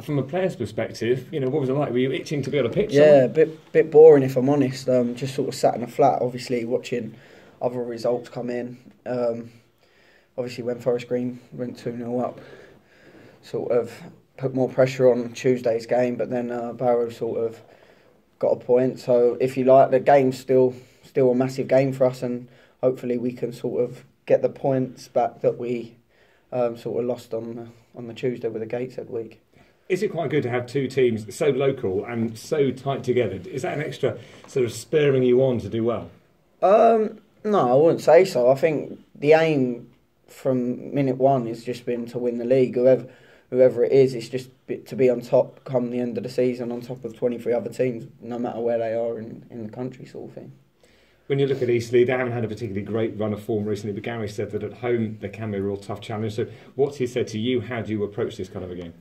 from a player's perspective, what was it like? Were you itching to be on a pitch? Yeah, a bit boring if I'm honest. Just sort of sat in a flat, obviously watching other results come in. Obviously when Forest Green went 2-0 up, sort of put more pressure on Tuesday's game, but then Barrow sort of got a point. So if you like, the game's still a massive game for us, and hopefully we can sort of get the points back that we sort of lost on the Tuesday with the Gateshead week. Is it quite good to have two teams so local and so tight together? Is that an extra sort of spurring you on to do well? No, I wouldn't say so. I think the aim from minute one has just been to win the league. Whoever it is, it's just to be on top come the end of the season, on top of 23 other teams, no matter where they are in the country, sort of thing. When you look at Eastleigh, they haven't had a particularly great run of form recently, but Gary said that at home they can be a real tough challenge. So what's he said to you? How do you approach this kind of a game?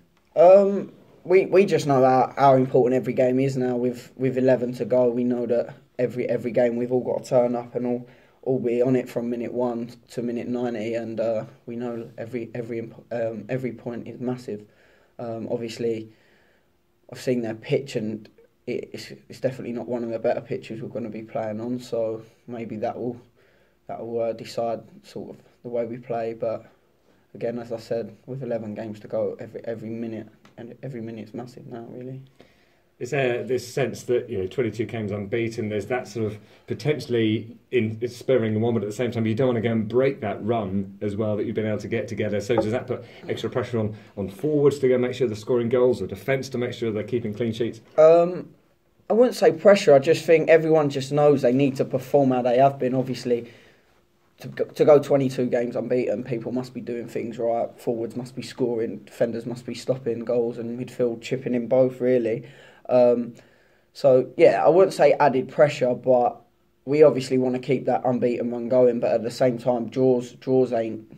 We just know how important every game is now. With 11 to go, we know that every game we've all got to turn up and all be on it from minute 1 to minute 90, and we know every point is massive. Obviously, I've seen their pitch, and it's definitely not one of the better pitches we're going to be playing on. So maybe that will decide sort of the way we play. But again, as I said, with 11 games to go, every minute is massive now, really. Is there this sense that 22 games unbeaten? There's that sort of potentially it's spurring them on, but at the same time you don't want to go and break that run as well that you've been able to get together. So does that put extra pressure on forwards to go make sure they're scoring goals, or defence to make sure they're keeping clean sheets? I wouldn't say pressure. I just think everyone just knows they need to perform how they have been. Obviously, to go 22 games unbeaten, people must be doing things right. Forwards must be scoring, defenders must be stopping goals, and midfield chipping in both, really. So yeah, I wouldn't say added pressure, but we obviously want to keep that unbeaten run going. But at the same time, draws ain't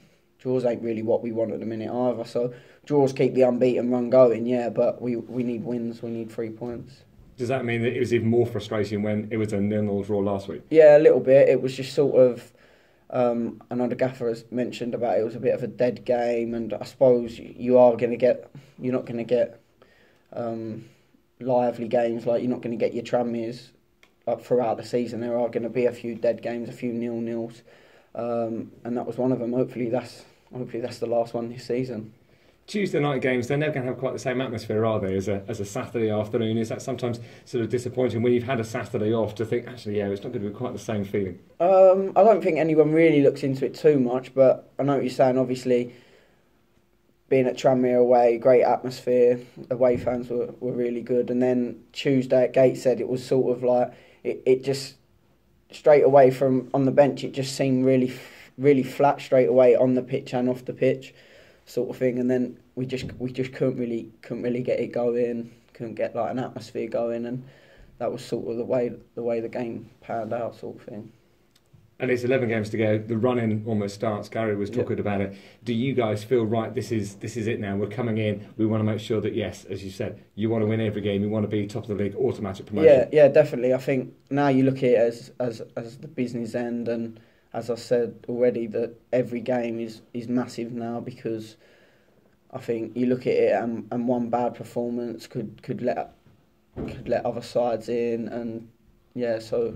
really what we want at the minute either. So draws keep the unbeaten run going, yeah. But we need wins. We need 3 points. Does that mean that it was even more frustrating when it was a 0-0 draw last week? Yeah, a little bit. It was just sort of. I know the gaffer has mentioned about it was a bit of a dead game, and I suppose you're not going to get lively games, like you're not going to get your Tranmeres up throughout the season. There are going to be a few dead games, a few 0-0s, and that was one of them. Hopefully that's the last one this season. Tuesday night games, they're never going to have quite the same atmosphere, are they, as a Saturday afternoon? Is that sometimes sort of disappointing when you've had a Saturday off to think, actually, yeah, it's not going to be quite the same feeling? I don't think anyone really looks into it too much, but I know what you're saying. Obviously, being at Tranmere away, great atmosphere, away fans were really good. And then Tuesday at Gateshead, it was sort of like, it just, straight away from on the bench, it just seemed really, really flat straight away on the pitch and off the pitch, sort of thing. And then we just couldn't really get it going, couldn't get like an atmosphere going, and that was sort of the way the game panned out, sort of thing. And it's 11 games to go. The run-in almost starts. Gary was talking about it. Do you guys feel, right, this is it now? We're coming in. We want to make sure that, yes, as you said, you want to win every game. You want to be top of the league, automatic promotion. Yeah, definitely. I think now you look at it as the business end, and as I said already, that every game is massive now, because I think you look at it and one bad performance could let other sides in, and yeah, so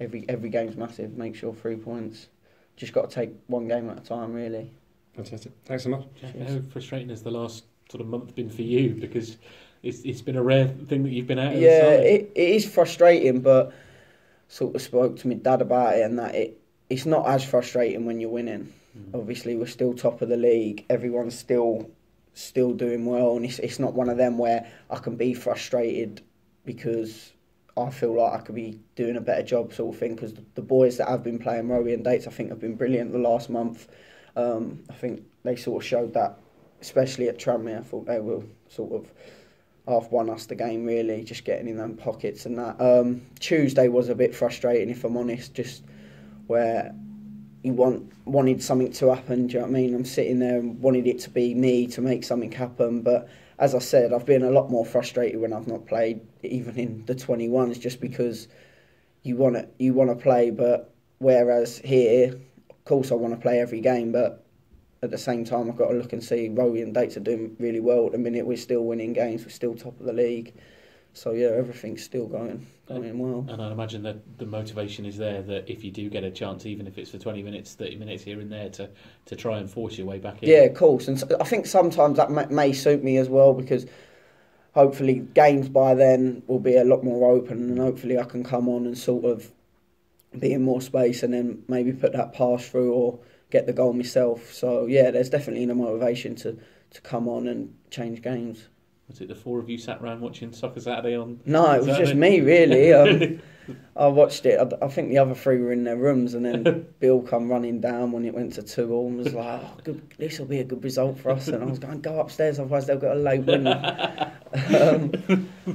every game's massive. Make sure 3 points. Just got to take one game at a time, really. Fantastic. Thanks so much. Jack, how frustrating has the last sort of month been for you? Because it's been a rare thing that you've been out of the side. It is frustrating, but sort of spoke to my dad about it, and that it's not as frustrating when you're winning. Obviously, we're still top of the league. Everyone's still doing well, and it's not one of them where I can be frustrated because I feel like I could be doing a better job, sort of thing, because the boys that have been playing Rowie and Dates, I think, have been brilliant the last month. I think they sort of showed that, especially at Tranmere. I thought they were sort of half won us the game, really, just getting in them pockets and that. Tuesday was a bit frustrating, if I'm honest, just where you wanted something to happen, do you know what I mean? I'm sitting there and wanted it to be me to make something happen, but as I said, I've been a lot more frustrated when I've not played, even in the 21s, just because you want to play. But whereas here, of course, I want to play every game, but at the same time, I've got to look and see Rowie and Dates are doing really well at the minute. We're still winning games. We're still top of the league. So yeah, everything's still going well. And I imagine that the motivation is there, that if you do get a chance, even if it's for 20 minutes, 30 minutes here and there, to try and force your way back in. Yeah, of course. And I think sometimes that may suit me as well, because hopefully games by then will be a lot more open, and hopefully I can come on and sort of be in more space and then maybe put that pass through or get the goal myself. So yeah, there's definitely the motivation to come on and change games. Was it the four of you sat around watching Soccer Saturday on? No, it was Saturday? just me really. I watched it. I think the other three were in their rooms, and then Bill come running down when it went to 2-2 and was like, "Oh, this will be a good result for us." And I was going, "Go upstairs, otherwise they'll get a late win."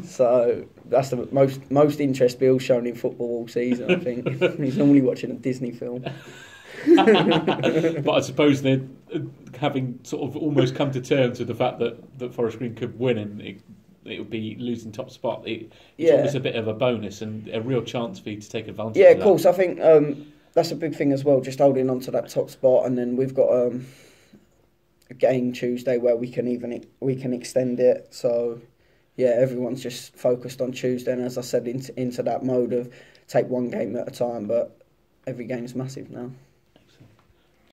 So that's the most interest Bill's shown in football all season. I think he's normally watching a Disney film. But I suppose they're having sort of almost come to terms with the fact that Forest Green could win, and it would be losing top spot. It's almost a bit of a bonus and a real chance for you to take advantage of that. Yeah, of course. I think that's a big thing as well, just holding on to that top spot. And then we've got a game Tuesday where we can extend it. So yeah, everyone's just focused on Tuesday, and as I said, into that mode of take one game at a time. But every game's massive now.